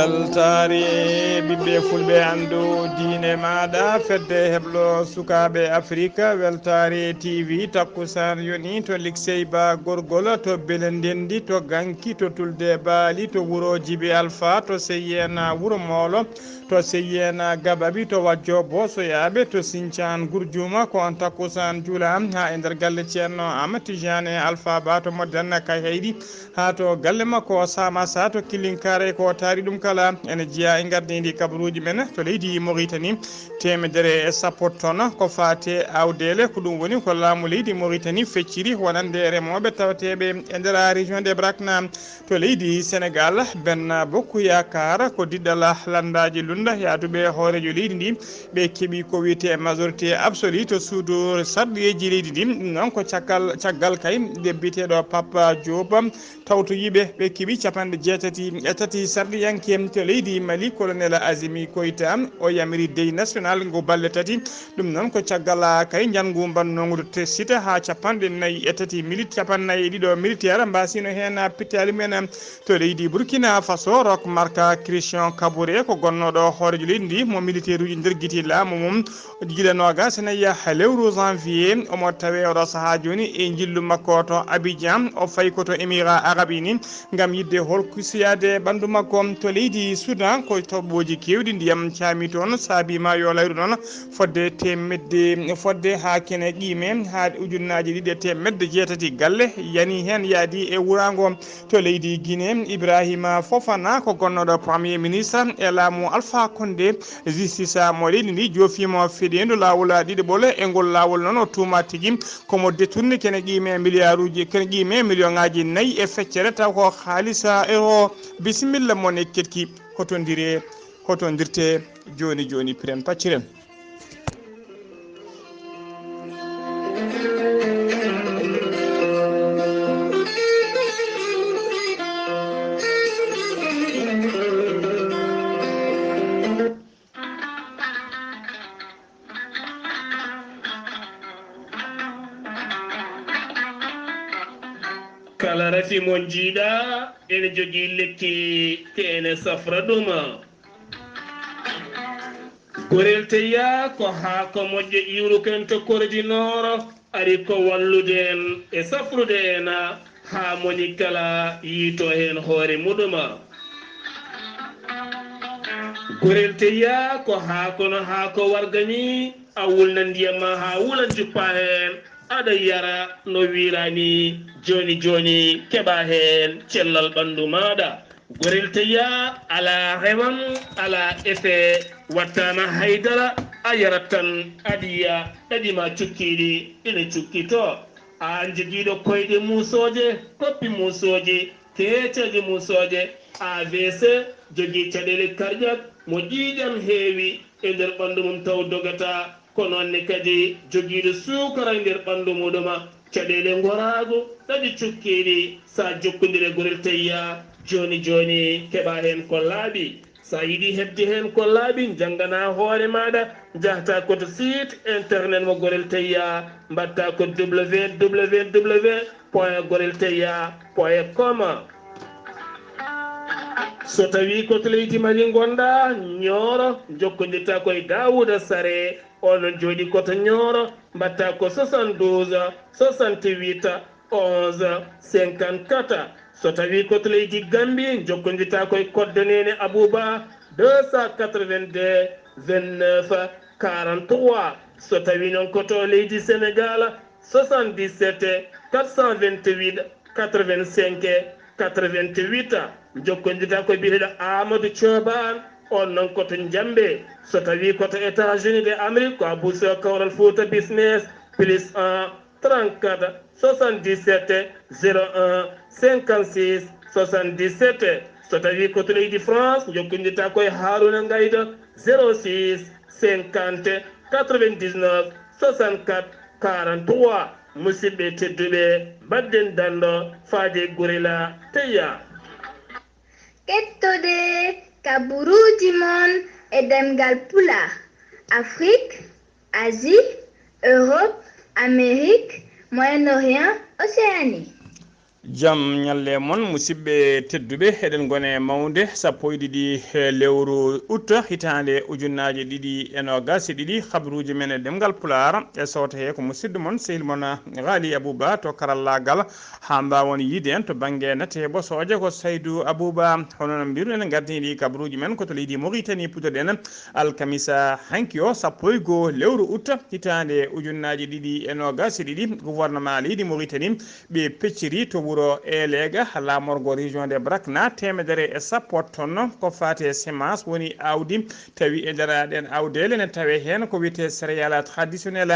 weltare ɓiɓɓe fulɓe andu diine maɗa fedde heblo sukaɓe afrique weltare tv takkusan yoni to liksey ba gorgol to bele ndendi to ganki to tulde baali to wuuro djibi alpha to seyyena wuuro mawlo to seyyena gabaɓi to wajjo bosoyaɓe to sinthiane gourdiuma ko on takkusan juula ha e nder galle ceerno amatijane alpha ba to moddanna kay heyɗi ha to galle makko sama sa to killinkare ko taari ɗum kala ene jeeya e gardidi kabaruji men to leydi Mauritanie temedere e sappo tonnes ko fate awdele ko ɗum woni ko laamu leydi Mauritanie fecciri wonande remoɓe tawateɓe e nder région de Brakna to leydi Sénégal Benna Bokk Yakar ko diɗɗal landaji lunda yaduɓe hoorejo leydi ndi ɓe keeɓi ko wiyete majorité absolue to suudu sarɗiyeji leydi ndi ɗum noon ko caggal kay debbiteɗo Papa Diop tawto yiɓe ɓe keeɓi capanɗe jeetati e tati sarɗiyanke to leydi Mali colonel Azimi Koïta o yamiri dey national ngo balle tati ɗum noon ko caggal kay jangu bannogudo tessita ha capanɗe nayyi e tati minute capannayyi e ɗiɗo militaire mbasino hen pittali men to leydi Burkina Faso Roch Marc Christian Kabouré ko gonnoɗo hoorejo leydi ndi mo militaire uji nder guiti laamu mum guila nogas nayyi lewru janvier omo tawe oɗo saaha joni e jillu makko to Abidjan o fayi koto émirat arabe uni gam yidde holko siyade ɓandu makko to leydi Soudan ko toɓɓoji kewɗi ndiyam caami toon saabima yo layru noon fodde ha kene qime ha ujunnaji ɗiɗi e temedde jeetati galle yani hen yaadi e wurago to leydi Guinée Ibrahima Fofana ko gonnoɗo premier ministre e laamu Alpha Condé justice mo leydi ndi joofimo feɗendu lawol ɗiɗiɓol e ngol lawol noon o tuuma tigui komo détourne kene qime milliard uji kene qime million ngaji nayyi e feccere taw ko haalisa euro bisimilla mon e ketki hotondirte joni piren pacciren kala rafi mo jiiɗa ene jogii lekki te ene safra ɗuma gorel teya ko haa ko moƴƴo iwruken to koridinoro ari ko wallude en e safrude en haa moni kala yiito heen hoore muɗuma gorel teya ko haakono haa ko wargani a wulna ndiyamma haa wulan juppa heen aɗa yara no wirani joni keɓa heen cellal ɓanndu maɗa gorel teya ala rewan ala effet wattama haydara a yarat tan aɗiya ɗaɗima cukkiɗi ina cukkito a joguiɗo koyɗe musoje koppi musoje keeceje musoje AVC jogui caɗele cardiaque mo ƴiiƴam heewi e nder ɓanndu mum taw dogata ko noonne kadi joguiɗo sukara e nder ɓanndu muɗuma caɗele gorago ɗaɗi cukkiɗi sa jokkodire gorel tayya joni keɓa hen ko laaɓi sa yiiɗi hebde hen ko laaɓi janggana hoore maɗa jahata koto site internet mo gorel tayya mbatta ko www.goreltayya.com so tawi koto leydi Mali gonɗa Nioro jokkodirta koye Dawouda Sare onon jooɗi koto Nioro mbatta ko 72 68 11 54 so tawi koto leydi Gambie jokkodirta koye Koddanene Abou Bah 282 29 43 so tawi noon koto leydi Sénégal 77 428 85 88 jokkodita ko biyeteɗo Amadou Thioban on noon koto Jambe so tawi koto États-Unis de Amérique ko Abousso Kawral Fouta business plus 1 34 77 01 56 77 so tawi koto leydi France jokkodita koye Harouna Ngayda 06 50 99 64 43 musidɓe tedduɓe badden dando faade gorila teya kettode kaburuji mon e ɗemngal pulaar Afrique, Asie, Europe, Amérique, Moyen-Orient, Océanie. jam nyalle mon musibbe tedduɓe eɗen gone mawnde sappo e ɗiɗi lewru août hitande ujunnaaje ɗiɗi e nogas e ɗiɗi habruji men e ɗemgal pulaar e sawta he ko musidɗo mon sehil mon Ghalii Abuu Bah to karallagal ha mbawon yiide en to banggue natte ɓosoje ko Saydou Abou Bah hono no mbiruɗen gardiniɗi kabruji men koto leydi Mauritanie putoɗen alkamisa hanki o sappo e goo lewru août hitande ujunnaaje ɗiɗi e nogas e ɗiɗi gouvernement leydi Mauritanie ɓe pecciri to wuro elega lamorgo région de Brakna temedere e sappo tonnes ko fate semence woni awdi tawi e nder ɗen awdele ne tawe hen ko wiyete céréale traditionnel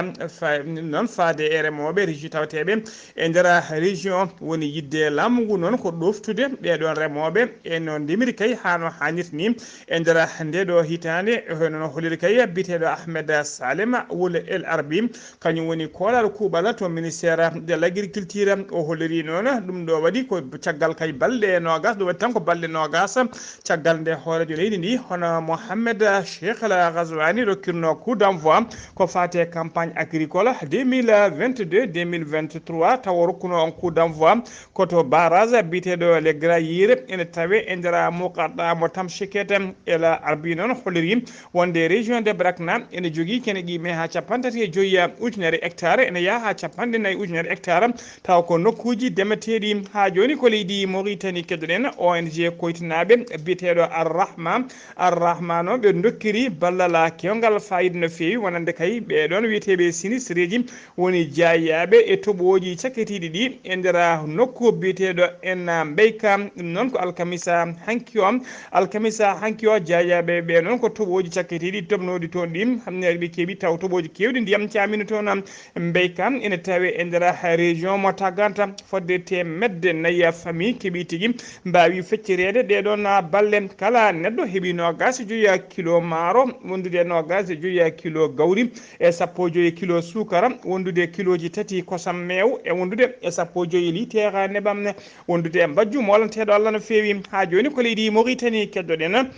non faade e remoɓe régi tawateɓe e nder région woni yidde laamu ngu noon ko ɗoftude ɓeɗon remoɓe e no ndemiri kay hano hannirta ni e nder ndeɗo hitande hono holiri kay biteɗo Ahmed Salem Wule El Arbi kañum woni kolal kuuɓala to ministére de l' agriculture o holliri noon ɗum ɗo waɗi ko caggal kay balɗe nogas ɗum waɗi tan ko balɗe nogas caggal nde hoorejo leydi ndi hono Mohamed Cheikh Al Ghazouani rokkirno coup d'envoi ko fate campagne agricole 2022-2023 taw rokkuno on coup d'envoi koto barrage biteɗo le Grayir ene tawe e nder muqadda mo Tamshiket El Arbi noon holliri wonde région de Brakna ene jogui kene qime ha capantati e joyyi ujunere hectare ene yaha ha capanɗe nayyi ujunere hectare taw ko nokkuji demeteɗi ha joni ko leydi Mauritanie keddoɗen ONG koytinaɓe biteɗo Arrahman o ɓe dokkiri ballal kewgal fayida no fewi wonande kay ɓeɗon wiyeteɓe sinistre woni jayaɓe e toɓoji cakketiɗi ɗi e nder nokku biteɗo en mbeyka ɗum noon ko alkamisa hanki o jayaɓe ɓe noon ko toɓoji cakketiɗi tobnoɗi toon ɗi ɓe keeɓi taw toɓoji kewɗi ndiyam camino toon mbeyka ene tawe e nder région mo tagata fodde temedde nayyi famille keeɓi tigui mbawi feccirede ɗeɗon balle kala neɗɗo heeɓi nogas e joyyi kilo maaro wondude nogas e joyyi kilo gawri e sappo joyyi kilo sukara wondude kiloji tati kosam mew e wondude e sappo joyyi litere nebam wondude e mbajju molanteɗo Allah no fewi ha joni ko leydi Mauritanie keddoɗen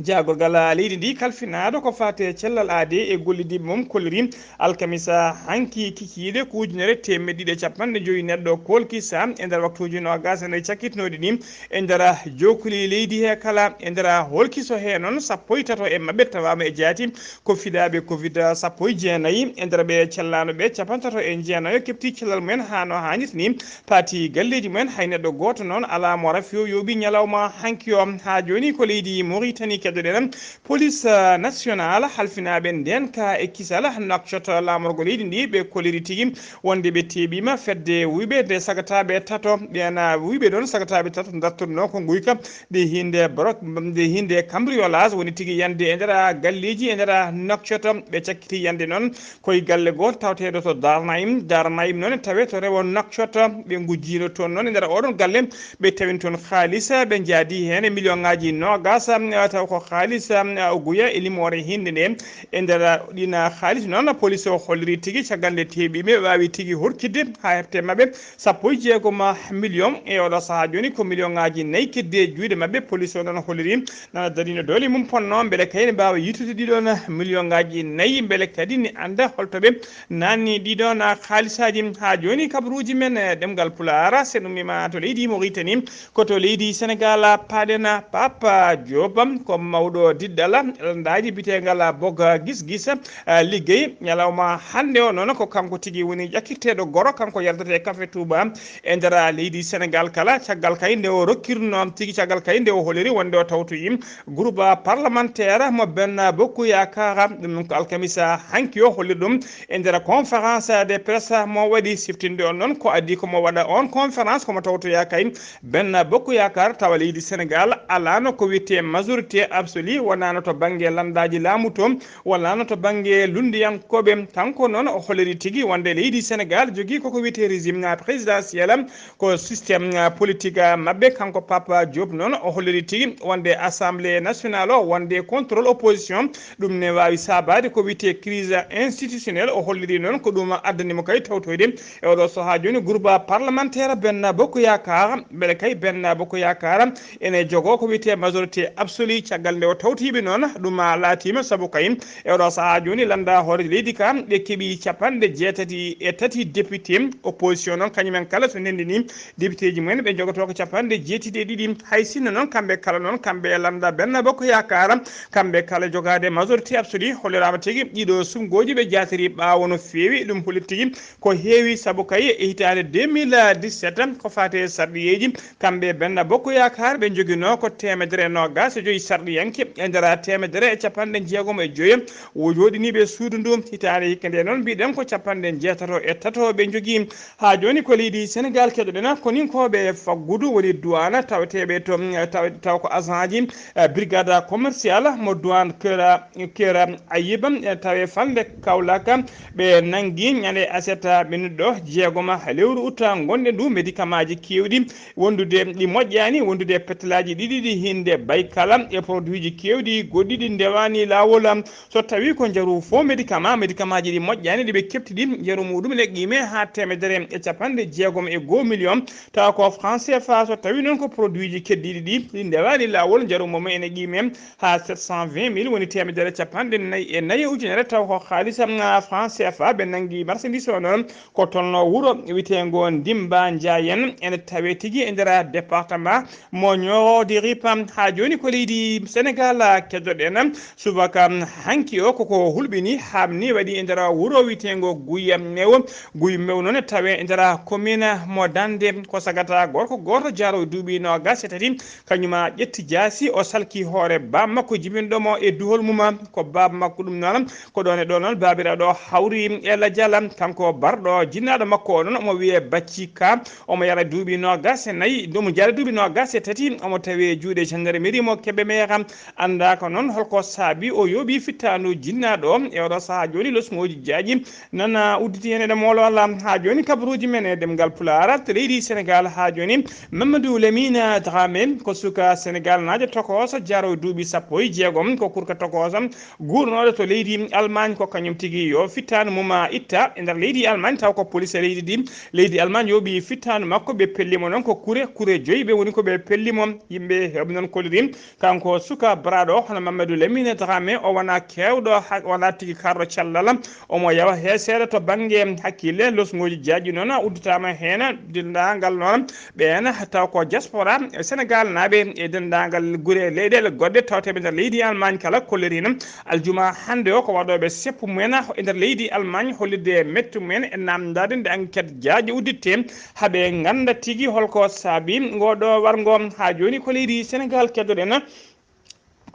jagorgal leydi ndi kalfinaɗo ko fate cellal aade e gollidiɓe mum kolliri alkamisa hanki kikiɗe ko ujunere temedde ɗiɗi e capanɗe joyyi neɗɗo kolkisa e nder waktuji nogas e nayyi cakkitinoɗi ɗi e nder jokuli leydi he kala e nder holkiso he noon sappo e tato e mabɓe tawama e jaati ko fiɗaɓe covid sappo e jeenayyi e nder ɓe cellanoɓe capantato e jeenayo kepti cellal mumen hano hannirta ni paati galleji mumen hay neɗɗo goto noon ala mo rafi o yooɓi ñalawma hanki o ha joni ko leydi Mauritanie keddoɗen police nationale halfinaɓe nden ka e kisal nakcoto lamorgo leydi ndi ɓe koliri tigui wonde ɓe teeɓima fedde wuyɓe de sagataɓe tato ɓena wuyɓe ɗon sagataɓe tato dartoɗno ko guyka de hinde cambriolage woni tigui yande e nder galleji e nder nakcoto ɓe cakkiti yande noon koye galle goto tawteɗo to darnayim noon tawe to rewo nakcoto ɓe gujjino toon noon e nder oɗon galle ɓe tawin toon haalisa ɓe jaadi hen e million ngaji nogas taw ko haalis guya e limore hinde nde e nder ɗina haalis noon police o holliri tigui caggal nde teeɓiɓe wawi tigui horkidde ha hefte mabɓe sappo e jeegom million e oɗo saaha joni ko million ngaji nayyi kedde e juuɗe mabɓe police o noon holliri nana darino doole mum ponno beele kayne mbawa yittude ɗiɗon million ngaji nayyi beele kadi ne anda holtoɓe nanni ɗiɗon haalisaji ha joni kabaruji men ɗemgal pulaar se ɗum mima to leydi Mauritanie koto leydi Sénégal paɗen Papa Diop ko mawɗo diddala daji bitegal bogga guis liggey ñalawma hande o noon ko kanko tigui woni ƴakkirteɗo goro kanko yardate café Touba e nder leydi Sénégal kala caggal kay nde o rokkirno tigui caggal kay nde o holiri wonde o tawtoyi groupe parlementaire mo Benno Bokk Yakar ɗum ko alkamisa hanki o hollir ɗum e nder conférence de presse mo waɗi siftinde on noon ko addi komo waɗa on conférence komo tawtoya kay Benno Bokk Yakar tawa leydi Sénégal alano ko wiyete majorité absolue wonano to banggue landaji laamu to wonano to banggue lundiyankoɓe kanko noon o holiri tigui wonde leydi Sénégal jogui koko wiyete régime présidentiel ko systéme politique mabɓe kanko Papa Diop noon o holiri tigui wonde assemblée nationale o wonde contrôle opposition ɗum ne wawi sabade ko wiyete crise institutionnelle o holliri noon ko ɗum addanimo kay tawtoyde e oɗo saaha joni groupe parlementaire Benno Bokk Yakar beele kay Benno Bokk Yakar ene jogo ko wiyete majorité absolue caggal caggal nde o tawtiɓe noon ɗum laatima saabu kayim eɗo saaha joni landa hoore leydi ka ɓe keeɓi 93 député opposition noon kañumen kala so ndendini député ji mumen ɓe jogoto ko 72 hay sinno noon kamɓe kala noon kamɓe landa benna bokko yakara kamɓe kala jogade majorité absolue hollirama tigui ɗiɗo sumgoji ɓe jatiri ɓawo no fewi ɗum hulit tigui ko heewi saabu kay e hitande 2017 ko fate sarɗiyeji kamɓe benna bokko yakar ɓe joguino ko 150 sarɗiyanke e nder 165 o joɗiniɓe suudu ndu hitande hikka nde noon mbiɗen ko 63 ɓe jogui ha joni ko leydi Sénégal keɗoɗen ko nin koɓe faggudu woni douane tawateɓe to taw ko agent ji brigade commercial mo douane kera ayiba tawe falde Kaolack ɓe nangui ñande aseta ɓennuɗo jeegoma lewru utta gonɗe ndu médicament ji kewɗi wondude ɗi moƴƴani wondude pettelaji ɗiɗi ɗi hinde baykala e produit ji kewɗi goɗɗiɗi ndewani lawol so tawi ko jaaru fo médicament ji ɗi moƴƴani ɗiɓe keftiɗi jeeru muɗum leqqime ha 161 million tawa ko franc CFA so tawi noon ko produit ji keddiɗi ɗi ndewani lawol jaaru mum ene qime ha 720 000 woni 144 ujunere taw ko haalisa franc CFA ɓe nangui marchandise o noon ko tolno wuuro witego Dimba Ndiayen ene tawe tigui e nder département mo ñoodi ripam ha joni ko leydi Sénégal keddoɗen subaka hanki o koko hulɓini hamni waɗi e nder wuuro witego Guy Mew noon tawe e nder commune mo Dande ko sagata gorko goto jaro duuɓi nogas e tati kañuma ƴetti jaasi o salki hoore bam makko jibinɗomo e duhol mum ko baba makko ɗum noon ko ɗon e ɗo noon babiraɗo hawri ela diala kanko barɗo jinnaɗo makko o noon omo wiye Bacci Ka omo yara duuɓi nogas e nayyi omo jara duuɓi nogas e tati omo tawi juuɗe gendarmerie mo Kébémer anda ko noon holko saabi o yooɓi fittanu jinnaɗo o e oɗo saaha joni losmoji jaaƴi nana udditi hen eɗe molol ha joni kabaruji men e ɗemgal pulaar to leydi Sénégal ha joni Mamadou Lamine Dramé ko suka Sénégal najo tokoso jaro duuɓi 16 ko kurka tokoso gurnoɗo to leydi Allemagne ko kañum tigui yo fittanu mum itta e nder leydi Allemagne taw ko police leydi Allemagne yooɓi fittanu makko ɓe pellimo noon ko kure 5 ɓe woni ko ɓe pellimo yimɓe heɓe noon koliri kanko suka braɗo hono Mamadou Lamine Dramé o wona kewɗo wona tigui karɗo cellal omo yawa he seeɗa to banggue hakkille losgoji jaaƴi noon udditama hen dendagal noon ɓen taw ko diaspora Sénégal naaɓe e dendagal guure leyɗele goɗɗe tawteɓe nder leydi Allemagne kala kollirino aljuma hande o ko waɗoɓe seppu mumen e nder leydi Allemagne hollide mettu mumen e namdade nde enquête jaaƴi udditte haaɓe ganda tigui holko saabi ngoɗo wargo ha joni ko leydi Sénégal keddoɗen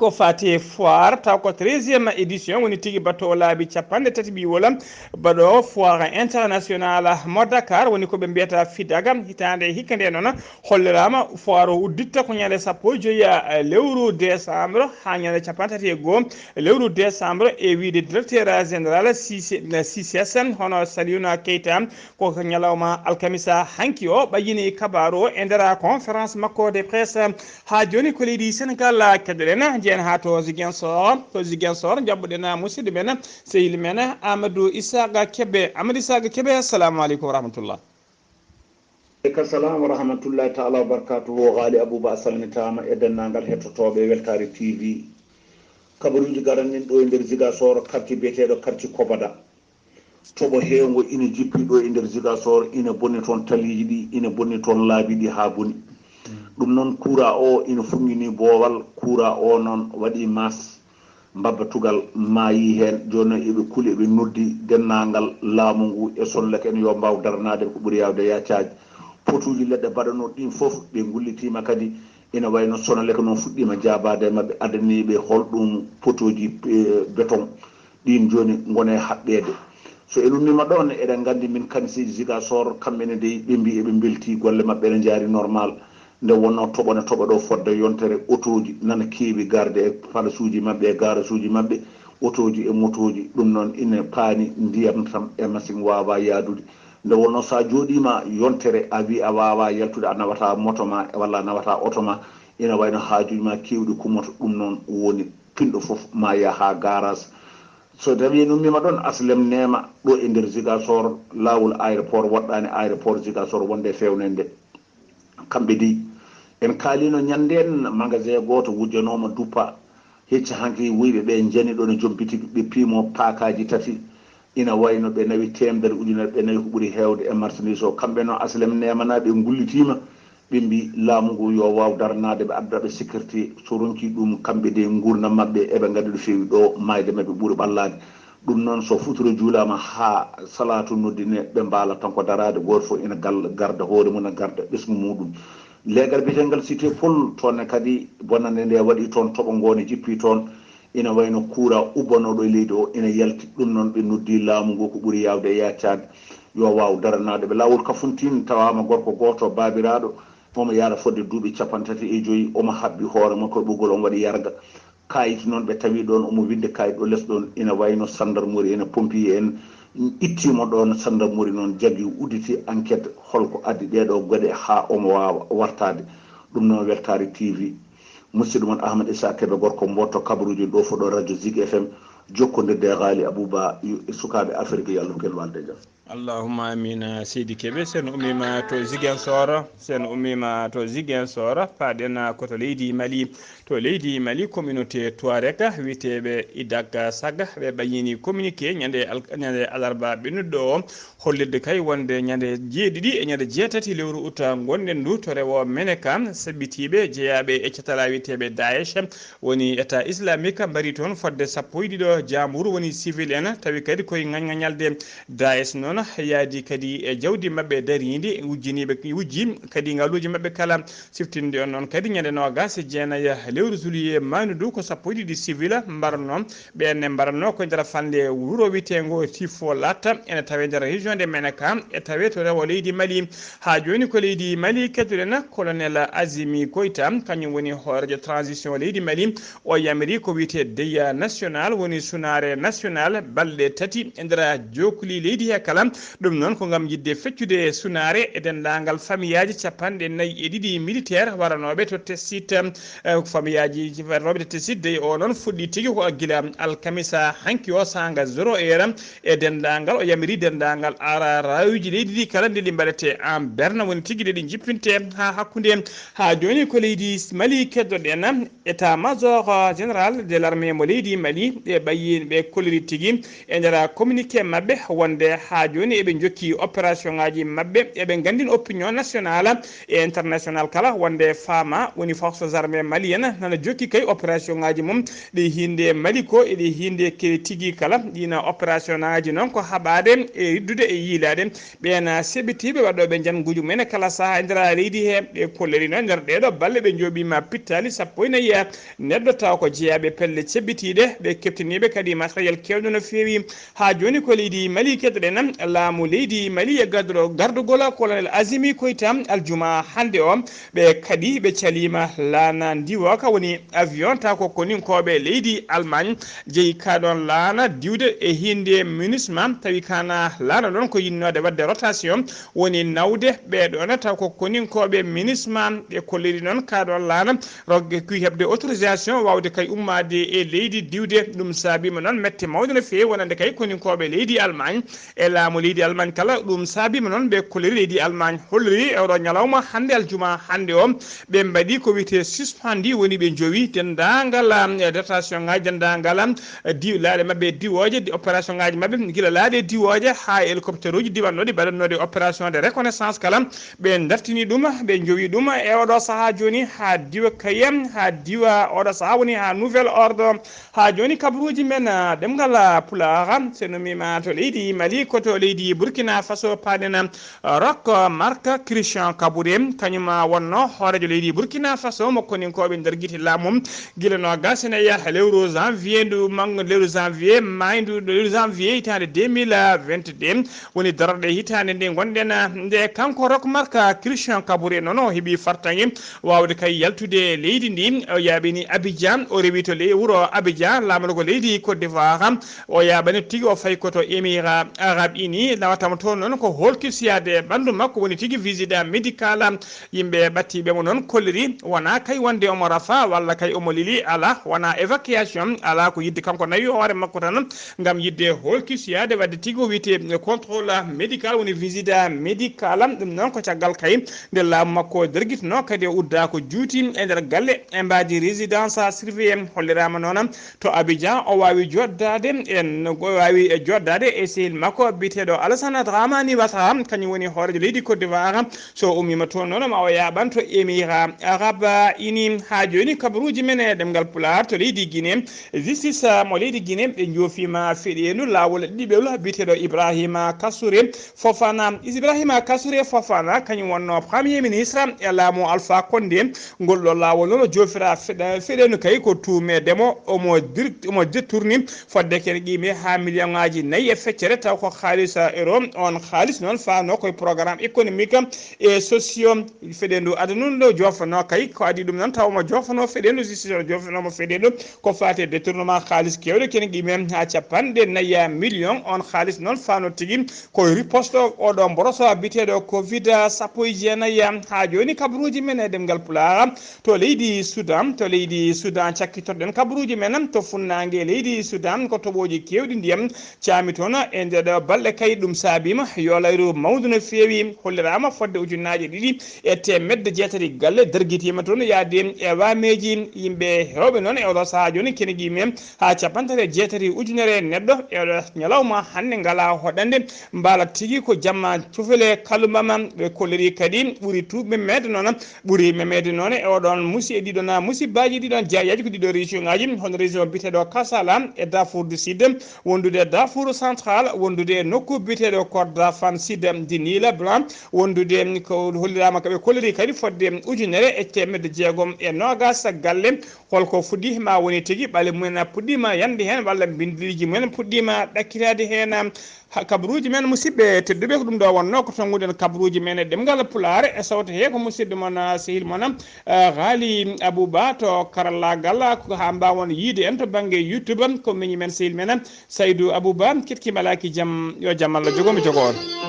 ko fati foire taw ko 13e édition woni tigui bato laabi 30 ɓiwola baɗo foire international mo Dakar woni koɓe mbiyata FIDAG hitande hikka nde noon hollirama foire o udditta ko ñande 15 lewru décembre ha ñande 31 lewru décembre e wiide directeur général CCS hono Saliuna Keita ko ñalawma alkamisa hanki o ɓayini kabaru o e nder conférence makko de presse ha joni ko leydi Sénégal keddoɗen jeen ha to Ziguinchor jabɓuɗen musidɗo men sehil men Amadou Isaga Kebe assalamu aleykum wa rahmatullah. aleykum salam wa rahmatullahi taala wa barakatuhu. Ghalii Abuu Bah salmitama e dennagal hettotoɓe Weltare TV kabaruji garannin ɗo e nder Ziguinchor quartier biyeteɗo quartier Kobada toɓo hewgo ina jippi ɗo e nder Ziguinchor ina bonni toon taliji ɗi ina bonni toon laabi ɗi ha boni ɗum noon kuura o ina funngini boowal kuura o noon waɗi mas babbatugal maayi heen joni eɓe kuuli eɓe noddi dennangal laamu ngu e solleke en yo mbaw darnade ko ɓuuri yawde yaccaji potuji leɗɗe mbaɗano ɗin fof ɓe gullitima kadi ina wayno sonaleke noon fuɗɗima jabade mabɓe adaniɓe holɗum potoji béton ɗin joni gone haɓɓede so en ummima ɗon eɗen gandi min kanisiji Ziguinchor kamɓene dey ɓe mbi eɓe belti golle mabɓe ene jaari normal nde wonno toɓone toɓa ɗo fodde yontere autoji nana keewi garde e palace uji mabɓe e garage uji mabɓe autoji e motoji ɗum noon ina paani ndiyam tam e machine wawa yaadude nde wonno sa jooɗima yontere a wi a wawa yaltude a nawata moto ma walla a nawata auto ma ina wayno haajuji ma kewɗi kumoto ɗum noon woni pinɗo foof ma yaha ha garage so tawi en ummima ɗon aslem nema ɗo e nder Ziguinchor lawol aéroport waɗɗani aéroport Ziguinchor wonde fewnende kamɓe di en kaalino ñanden magasin goto wujjanoma duppa hecci hanki wuyɓe ɓe jani ɗo no jompiti ɓe piimo paakaji tati ina wayno ɓe nawi temedere ujunere ɓe nawi ko ɓuuri hewde e marchandise o kamɓe noon aslem nemanaɓe gullitima ɓe mbi laamu ngu yo waw daranade ɓe addaɓe sécurité so ronki ɗum kamɓe de gurdam mabɓe eɓe gandi ɗo fewi ɗo mayde mabɓe ɓuuri ɓallade ɗum noon so futuro juulama ha salatu noddine ɓe mbala tan ko darade goto foof ina garda hoore mum ne garda ɓesgu muɗum leegal biyetengal cité pol toonne kadi bonnande nde waɗi toon toɓo ngone jippi toon ina wayno kuura ubbanoɗo e leydi o ina yalti ɗum noon ɓe noddi laamu ngu ko ɓuuri yawde e yaccade yo waw daranade ɓe lawol Kafountine tawama gorko goto babiraɗo omo yaara fodde duuɓi 35 omo habbi hoore makko e ɓoggol omo waɗi yarga kayit noon ɓe tawi ɗon omo winde kayit ɗo less ɗon ina wayno gendarmerie ene pompier en ittimo ɗon gendarmerie noon jaggi udditi enquête holko addi ɗeɗo gueɗe ha omo wawa wartade ɗum noon Weltare TV musidɗo moon Ahmed Issa Keɓe gorko mboto kabaruji ɗo fo ɗo radio Zig FM jokkodirde Ghalii Abou Bah sukaɓe Afrique yo Allah kel walde jaam. Allahumma amina seydi Keɓe sen ummima to Ziguinchor paɗen koto leydi Mali communauté Touareg witeɓe Idag Saga ɓe ɓañini communiqué ñande alarba ɓennuɗo o hollirde kay wonde ñande jeeɗiɗi e ñande jeetati lewru août gonɗen ndu to rewo Menaka sabbitiɓe jeeyaɓe e catala witeɓe Daesh woni état islamique mbari toon fodde 12 jambour woni civil en tawi kadi koye ŋañŋañalde Daesh noon yaadi kadi e jawdi mabɓe daridi wujji kadi ngaluji mabɓe kala siftinde on noon kadi ñande nogas jeenaya lewru juillet manudu ko 12 civil mbarno ɓenne mbarno ko nder fande wuro witengo tifo latta ene tawe nder région de Menaka e tawe to rewo leydi Mali ha joni ko leydi Mali kedduɗen colonel Azimi Koita kañum woni hoorejo transition leydi Mali o yamiri ko wiyete deya national woni sunare national balɗe tati e nder jokuli leydi he kala ɗum noon ko gam yidde feccude sunare e dendagal famiyaji 42 militaire waranoɓe to tessit famiyaji waranoɓe to tessit dey o noon fuɗɗi tigui ko guila alkamisa hanki o sanga 0 heure e dendagal o yamiri dendagal rawiji leydi ɗi kala nde ɗi mbaɗete en berne woni tigui ɗe ɗi jippinte ha hakkude ha joni ko leydi Mali keddoɗen état major général de l'armée mo leydi Mali ɓe ɓayi ɓe kolliri tigui e nder communiqué mabɓe wonde ha joni eɓe jokki opération ngaji mabɓe eɓe gandin opinion nationale et international kala wonde fama woni forces armées malienne nana jokki kay opération ngaji mum ɗi hinde Mali ko eɗi hinde ke tigui kala ɗina opération ngaji noon ko haɓade e riddude e yiilade ɓena seɓitiɓe waɗoɓe janguji mumen kala saaha e nder leydi he ɓe kolleri noon nder ɗeɗo balle ɓe jooɓima pittali 14 neɗɗo taw ko jeeyaɓe pelle cebbitiɗe ɓe keptiniɓe kadi matériel kewɗo no fewi ha joni ko leydi Mali keddoɗen laamu leydi Mali e gardugol colonel Azimi Koita aljuma hande o ɓe kadi ɓe calima laana ndiwo ka woni avion ta ko konin koɓe leydi Allemagne jeeyi kaɗon laana diwde e hinde MINUSMA tawi kana laana ɗon ko yinnode wadde rotation woni nawde ɓeɗon taw ko konin koɓe MINUSMA ɓe kolliri noon kaɗon laana rogge kuy hebde autorisation wawde kay ummade e leydi diwde ɗum saabima noon mette mawde no fewi wonande kay konin koɓe leydi Allemagne e laamu leydi Allemagne kala ɗum saabima noon ɓe kolliri leydi Allemagne holliri oɗo ñalawma hande aljuma hande o ɓe mbaɗi ko wiyete suspendi woni ɓe jowi dendagal dotation ngaji dendagal laaɗe mabɓe diwoje opération ngaji mabɓe guila laaɗe diwoje ha hélicoptère uji diwannoɗi mbaɗannode opération de reconnaissance kala ɓe dartini ɗum ɓe jowi ɗum e oɗo saaha joni ha diwa kayem ha diwa oɗo saaha woni ha nouvel ordre ha joni kabaruji men ɗemngal pulaar senomima to leydi Mali koto leydi Burkina Faso paɗen Rock Mark Christian Kabouré kañum wonno hoorejo leydi Burkina Faso mo koninkoɓe nder guite laamum guila no gasene yaha lewru janvier lewru janvier hitande 2022 woni darde hitande nde gonɗen nde kanko Rock Mark Christian Kabouré noon o heeɓi fartaŋe wawde kay yaltude leydi ndi o yaaɓini Abidjan o rewi to wuro Abidjan laamuɗo ko leydi Côte d'Ivoire o yaaɓani tigui o fayi koto émirat arabe unis ni nawatama toon noon ko holkisiyade ɓandu makko woni tigui visite médical yimɓe ɓattiɓe mo noon kolliri wona kay wonde omo rafa walla kay omo lili ala wona évacuation ala ko yidde kanko nawi hoore makko tan gam yidde holkisiyade wadde tigui o wiyete contrôle médical woni visite médical ɗum noon ko caggal kay nde laamu makko derguitono kadi o udda ko juuti e nder galle e mbadi résidence surveillé hollirama noon to Abidjan o wawi joddade en wawi joddade e sehil makko biteɗo Alassane Dramani Ouattara kañum woni hoorejo leydi Côte d'Ivoire so ummima toon noon ma o yaɓan to émirat arabe uni ha joni kabaruji men e ɗemgal pulaar to leydi Guinée justice mo leydi Guinée ɓe joofima feɗenu lawol ɗiɓel biteɗo Ibrahima Kassouré Fofana kañum wonno premier ministre e laamu Alpha Condé ngol ɗo lawol noon o joofira feɗenu kay ko tumedemo omo tourni fodde kene qimi ha million ngaji 4 e feccere taw ko halis euro on halis noon fano koye programme économique et socio feɗendu aduna ɗo jofano kay ko adi ɗum noon taw mo jofano feɗendu justice o jofanomo feɗendu ko fate détournement halis kewɗe kene qimi ha capanɗe 4 million on halis noon fano tigui koye riposte oɗo mboroso biteɗo covid 19 ha joni kabaruji men e ɗemgal pulaar to leydi Soudan cakkitoɗen kabaruji men to funnague leydi Soudan ko toɓoji kewɗi ndiyam caami toon e nder balɗe kay ɗum saabima yo layru mawdu no feewi hollirama fodde ujunnaje 2 e temedde 6 galle derguitima toon yaade e wameji yimɓe hewɓe noon e oɗo saaha joni kene guimen ha capantere 6 ujunere neɗɗo e oɗo ñalawma hande ngala hoɗande mbala tigui ko jamma cufele kalumama ɓe kolliri kadi ɓuuri tuɓe mede noon ɓuuri memede noon e oɗon ɗiɗon musibbaji ɗiɗon jeeyaji ko ɗiɗo région ngaji hono région biteɗo Kassala e Darfour du Sud wondude Darfour central wondude nokku biteɗo Kordofan Sud di Nila Blanc wondude ko hollirama kaɓe kolliri kadi fodde ujunere e temedde 6 galle holko fuɗɗi ma woni tigui ɓaale mumen puɗɗima yande hen walla bindiliji mumen puɗɗima ɗakkitade hen kabaruji men musidɓe tedduɓe ko ɗum ɗo wonno ko tonguɗen kabaruji men e ɗemgal pulaar e sawto he ko musidɗo moon sehil moon Ghalii Abuu Bah to karallagal ko ha mbawon yiide en to banggue YouTube ko miñi men sehil men Saydou Abou Bah ketkima alaki jaam yo jaam Allah jogomi jogo on